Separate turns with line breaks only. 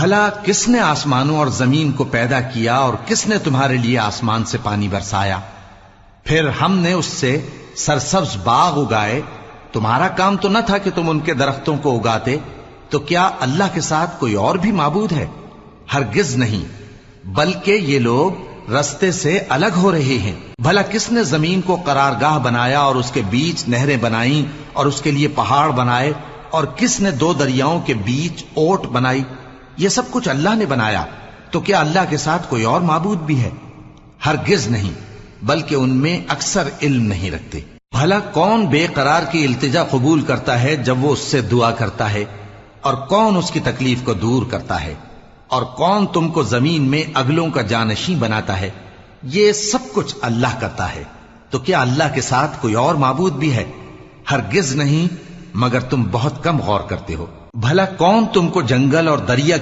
بھلا کس نے آسمانوں اور زمین کو پیدا کیا اور کس نے تمہارے لیے آسمان سے پانی برسایا؟ پھر ہم نے اس سے سرسبز باغ اگائے. تمہارا کام تو نہ تھا کہ تم ان کے درختوں کو اگاتے. تو کیا اللہ کے ساتھ کوئی اور بھی معبود ہے؟ ہرگز نہیں، بلکہ یہ لوگ رستے سے الگ ہو رہے ہیں. بھلا کس نے زمین کو قرارگاہ بنایا اور اس کے بیچ نہریں بنائیں اور اس کے لیے پہاڑ بنائے، اور کس نے دو دریاؤں کے بیچ اوٹ بنائی؟ یہ سب کچھ اللہ نے بنایا. تو کیا اللہ کے ساتھ کوئی اور معبود بھی ہے؟ ہرگز نہیں، بلکہ ان میں اکثر علم نہیں رکھتے. بھلا کون بے قرار کی التجا قبول کرتا ہے جب وہ اس سے دعا کرتا ہے، اور کون اس کی تکلیف کو دور کرتا ہے، اور کون تم کو زمین میں اگلوں کا جانشین بناتا ہے؟ یہ سب کچھ اللہ کرتا ہے. تو کیا اللہ کے ساتھ کوئی اور معبود بھی ہے؟ ہرگز نہیں، مگر تم بہت کم غور کرتے ہو. بھلا کون تم کو جنگل اور دریا کے